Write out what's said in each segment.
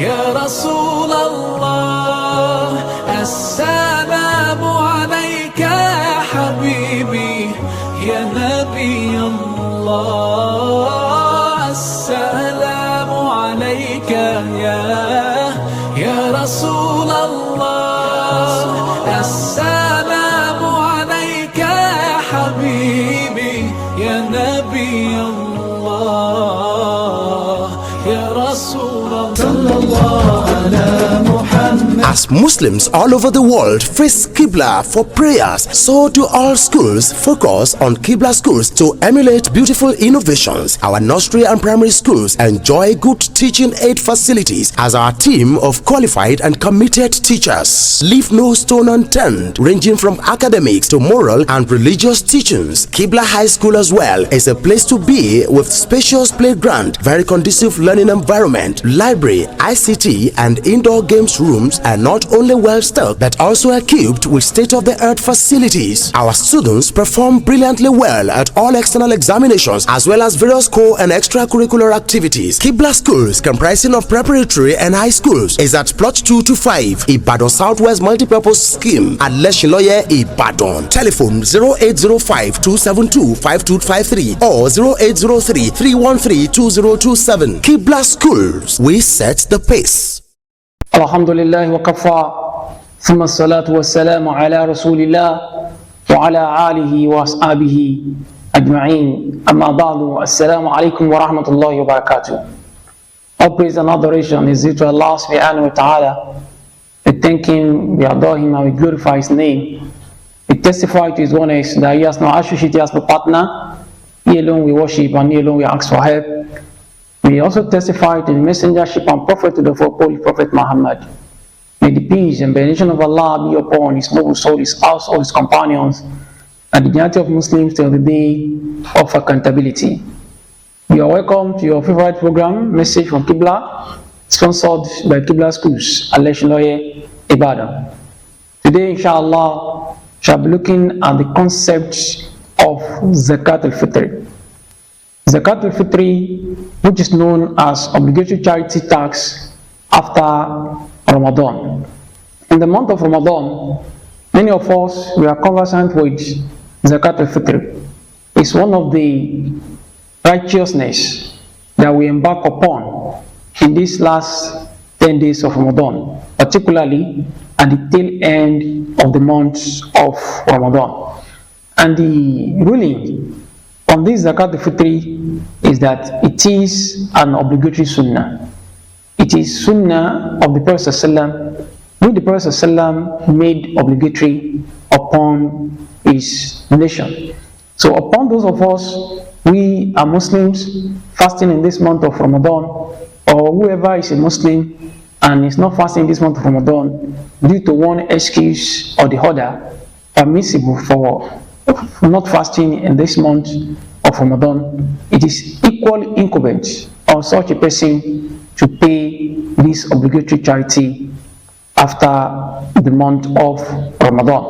يا رسول الله السلام عليك يا حبيبي يا نبي الله السلام عليك يا رسول الله السلام عليك يا حبيبي يا نبي الله يا رسول الله صلى الله على محمد. As Muslims all over the world face Qiblah for prayers, so do all schools focus on Qiblah schools to emulate beautiful innovations. Our nursery and primary schools enjoy good teaching aid facilities as our team of qualified and committed teachers leave no stone unturned, ranging from academics to moral and religious teachings. Qiblah High School as well is a place to be with spacious playground, very conducive learning environment, library, ICT and indoor games rooms are not only well stocked but also equipped with state-of-the-art facilities. Our students perform brilliantly well at all external examinations as well as various core and extracurricular activities. Qiblah schools, comprising of preparatory and high schools, is at plot 2 to 5 Ibadan Southwest Multipurpose Scheme at Leshiloye, Ibadan. Telephone 0805-272-5253 or 0803-313-2027. Qiblah schools, we set the pace. Alhamdulillah wa kafa, thumma salatu wa salamu ala rasulillah wa ala alihi wa ashabihi ajma'in. Amma ba'du, assalamu alaikum wa rahmatullahi wa barakatuh. All praise and adoration is due to Allah subhanahu wa ta'ala. We thank Him, we adore Him, and we glorify His name. We testify to His oneness that He has no associate, as the partner. He alone we worship and He alone we ask for help. We also testify to the messengership and prophet to the Holy Prophet Muhammad. May the peace and benediction of Allah be upon his noble soul, his household, his companions, and the unity of Muslims till the day of accountability. You are welcome to your favorite program, Message from Qiblah, sponsored by Qiblah Schools, Leshiloye, Ibadan. Today, inshallah, we shall be looking at the concept of Zakatul Fitr. Zakatul Fitr, which is known as obligatory charity tax after Ramadan. In the month of Ramadan, many of us we are conversant with Zakatul Fitr. It's one of the righteousness that we embark upon in these last 10 days of Ramadan, particularly at the tail end of the month of Ramadan. And the ruling on this Zakatul Fitr is that it is an obligatory sunnah. It is sunnah of the Prophet ﷺ, which the Prophet ﷺ made obligatory upon his nation. So upon those of us, we are Muslims fasting in this month of Ramadan, or whoever is a Muslim and is not fasting this month of Ramadan due to one excuse or the other, permissible for not fasting in this month of Ramadan, it is equally incumbent on such a person to pay this obligatory charity after the month of Ramadan.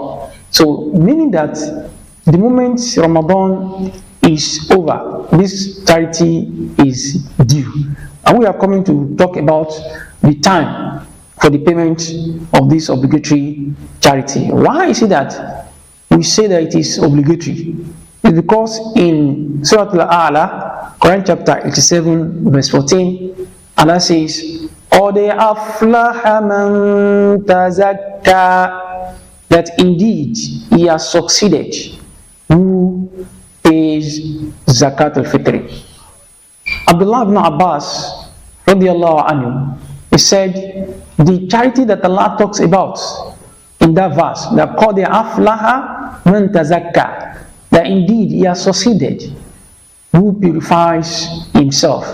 So, meaning that the moment Ramadan is over, this charity is due. And we are coming to talk about the time for the payment of this obligatory charity. Why is it that we say that it is obligatory? It's because in Surah Al-A'la, Quran chapter 87, verse 14, Allah says, "Qad aflaha man tazakka," that indeed he has succeeded who pays Zakatul Fitr. Abdullah ibn Abbas radiallahu anhu, he said, the charity that Allah talks about in that verse, that "Qad aflaha man tazakka," that indeed he has succeeded who purifies himself.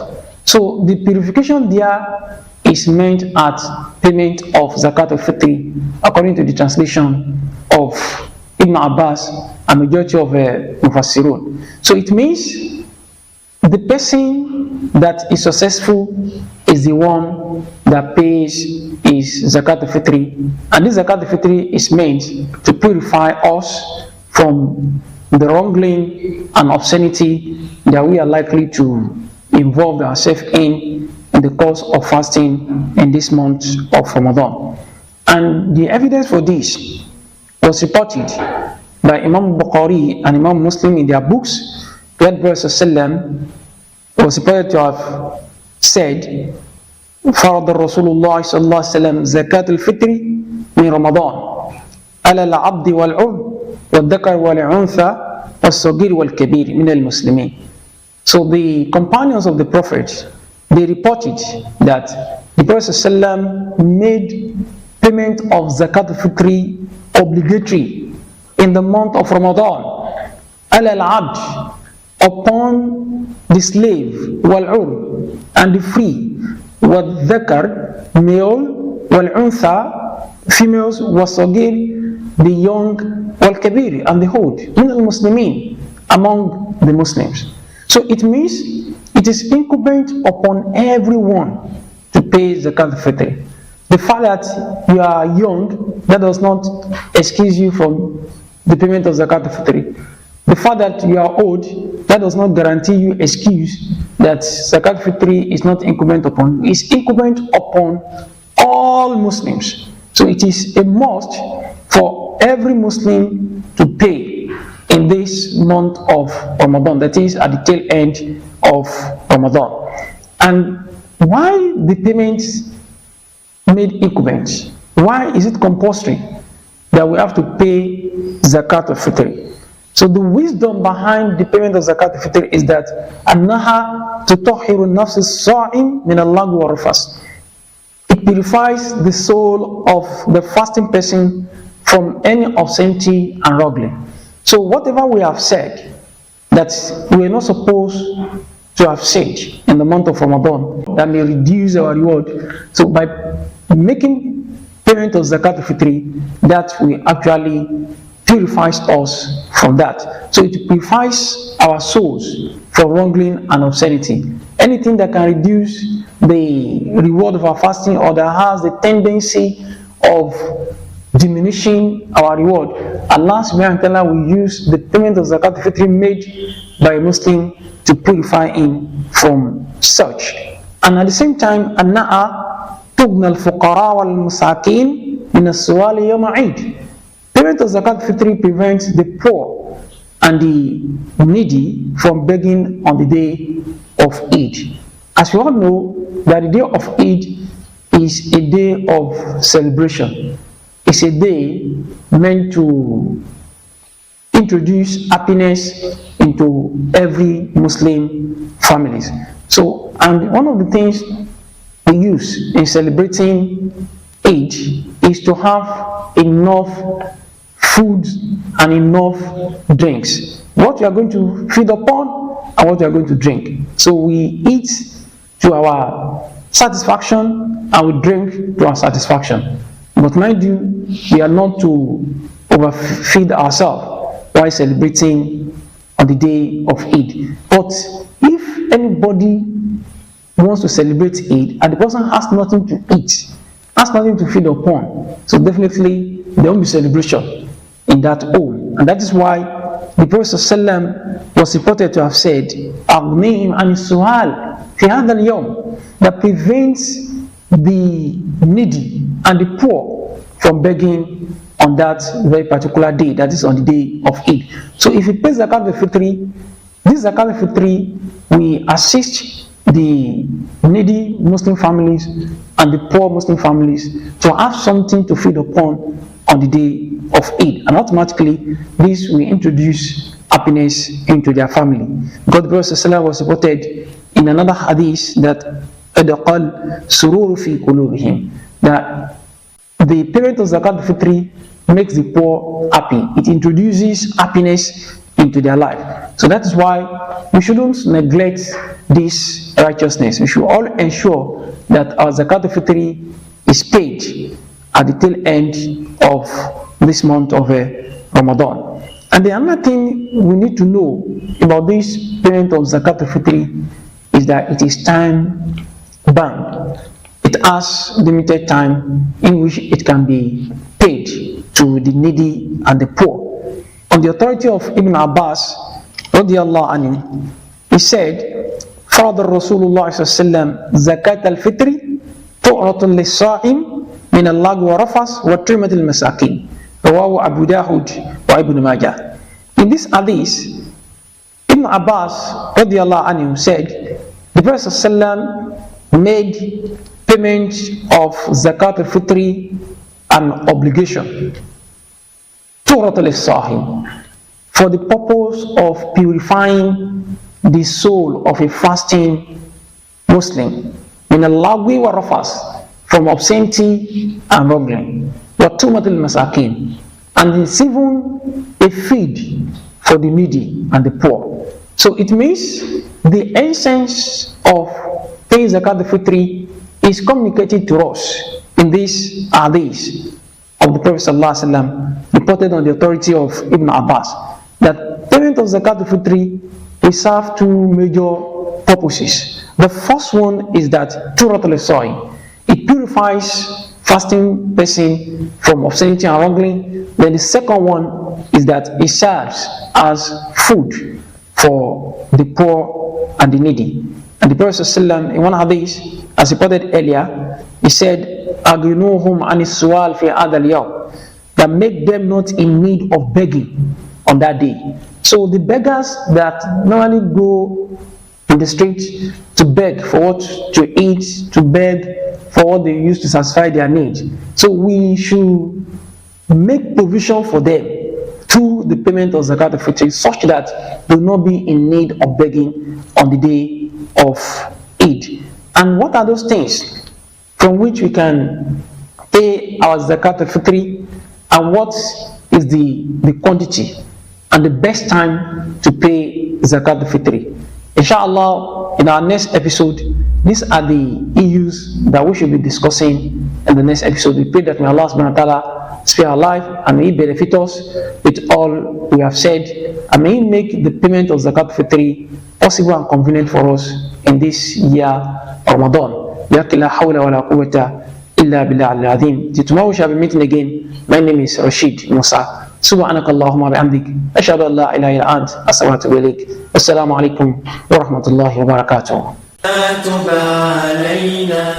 So the purification there is meant at payment of Zakatul Fitr, according to the translation of Ibn Abbas and majority of Mufassirun. So it means the person that is successful is the one that pays his Zakatul Fitr, and this Zakatul Fitr is meant to purify us from the wrongling and obscenity that we are likely to involve ourselves in in the course of fasting in this month of Ramadan. And the evidence for this was reported by Imam Bukhari and Imam Muslim in their books, where the Prophet ﷺ was reported to have said, فرض رسول الله صلى الله عليه وسلم زكاة الفطر من رمضان على العبد والعبد والذكر والأنثى والصغير والكبير من المسلمين. So the companions of the Prophet, they reported that the Prophet ﷺ made payment of Zakat al-Fitr obligatory in the month of Ramadan ala al-abd, upon the slave, wal-urd, and the free, wal-dhakar, male, wal-untha, females, was-sagir, the young, wal-kabir, and the old, min al-muslimin, among the Muslims. So it means it is incumbent upon everyone to pay Zakat al-Fitr. The fact that you are young, that does not excuse you from the payment of Zakat al-Fitr. The fact that you are old, that does not guarantee you excuse that Zakat al-Fitr is not incumbent upon you. It's incumbent upon all Muslims. So it is a must for every Muslim to pay in this month of Ramadan, that is at the tail end of Ramadan. And why the payments made incumbent? Why is it compulsory that we have to pay Zakat al-Fitr? So the wisdom behind the payment of Zakat al-Fitr is that أنها تطهر النفس الصائم من اللغو والرفث. It purifies the soul of the fasting person from any obscenity and wrongdoing. So whatever we have said that we are not supposed to have said in the month of Ramadan that may reduce our reward, so by making payment of Zakat al-Fitr, that we actually purifies us from that. So it purifies our souls from wrongdoing and obscenity. Anything that can reduce the reward of our fasting or that has the tendency of diminishing our reward, Allah subhanahu wa ta'ala will use the payment of Zakat al-Fitr made by a Muslim to purify him from such. And at the same time, أنها تغنى الفقراء والمساكين من السؤال يوم عيد. Payment of Zakat al-Fitr prevents the poor and the needy from begging on the day of Eid. As we all know, that the day of Eid is a day of celebration. It's a day meant to introduce happiness into every Muslim families. So, and one of the things we use in celebrating Eid is to have enough food and enough drinks. What we are going to feed upon and what we are going to drink. So we eat to our satisfaction and we drink to our satisfaction. But mind you, we are not to overfeed ourselves while celebrating on the day of Eid. But if anybody wants to celebrate Eid and the person has nothing to eat, has nothing to feed upon, so definitely there won't be celebration in that home. And that is why the Prophet ﷺ was reported to have said, أغنيهم عن السؤال في هذا اليوم, that prevents the needy and the poor from begging on that very particular day, that is on the day of Eid. So if you pay Zakat al-Fitr, this Zakat al-Fitr will assist the needy Muslim families and the poor Muslim families to have something to feed upon on the day of Eid, and automatically this will introduce happiness into their family. God the Prophet ﷺ was reported in another hadith that أَدْقَلْ سُرُورُ فِي قُلُوبِهِمْ, that the payment of Zakat al-Fitr makes the poor happy. It introduces happiness into their life. So that is why we shouldn't neglect this righteousness. We should all ensure that our Zakat al-Fitr is paid at the tail end of this month of Ramadan. And the other thing we need to know about this payment of Zakat al-Fitr is that it is time bound. It has limited time in which it can be paid to the needy and the poor. On the authority of Ibn Abbas, radiallahu anhu, he said, فرض الرسول الله صلى الله عليه وسلم زكاة الفطر طهرة للصائم من اللغو ورفث وترمة المساكين رواه أبو داود وابن ماجه. In this hadith, Ibn Abbas radiallahu anhu said the Prophet ﷺ made payment of Zakat al-Fitri an obligation for the purpose of purifying the soul of a fasting Muslim in a lagwi wa rafas, from obscenity and wrongdoing, wa tumatul masakin, and it's even a feed for the needy and the poor. So it means the essence of paying Zakat al-Fitri is communicated to us in this hadith of the Prophet ﷺ, reported on the authority of Ibn Abbas, that payment of Zakat al-Fitri will serve two major purposes. The first one is that it purifies fasting person from obscenity and wrongling. Then the second one is that it serves as food for the poor and the needy. And the Prophet ﷺ, in one hadith, as reported earlier, he said, "Agnuhum anis sual fi hadha al-yawm," that make them not in need of begging on that day. So the beggars that normally go in the street to beg for what to eat, to beg for what they use to satisfy their needs. So we should make provision for them through the payment of Zakat al-Fitr, such that they will not be in need of begging on the day of Eid. And what are those things from which we can pay our Zakat al-Fitr, and what is the quantity and the best time to pay Zakat al-Fitr? Inshallah, in our next episode, these are the issues that we should be discussing in the next episode. We pray that may Allah subhanahu wa ta'ala spare our life, and may He benefit us with all we have said, and may He make the payment of Zakat al-Fitr possible and convenient for us in this year of Ramadan. La hawla wa la quwwata illa billah al-azim. Till tomorrow we shall be meeting again. My name is Rashid Musa. سبحانك اللهم وبحمدك أشهد أن لا إله إلا أنت أستغفرك وأتوب إليك. السلام عليكم ورحمة الله وبركاته.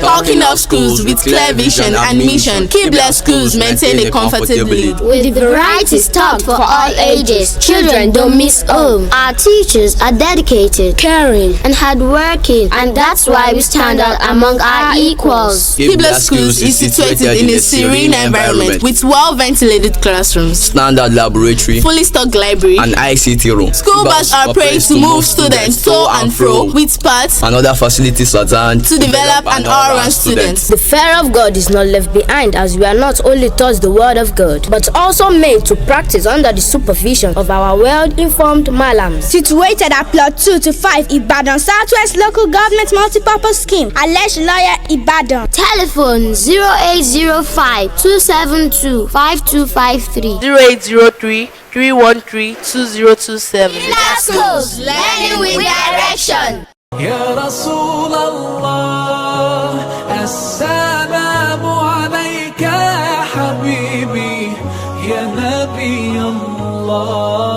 Talking of schools with clear vision and mission, Qiblah schools maintain it comfortably. With variety stocked for all ages, children don't miss home. Our teachers are dedicated, caring, and hardworking, and that's why we stand out among our equals. Qiblah schools is situated in a serene environment with well-ventilated classrooms, standard laboratory, fully stocked library, and ICT room. School bus operates to move students to and fro with paths and other facilities at hand to develop an all-round student. The fear of God is not left behind, as we are not only taught the word of God, but also made to practice under the supervision of our well-informed malams. Situated at plot 2 to 5 Ibadan Southwest Local Government Multipurpose Scheme, Alesh Lawyer, Ibadan. Telephone 0805 272 5253 0803 313 2027. Qiblah schools, learning with direction. يا رسول الله السلام عليك يا حبيبي يا نبي الله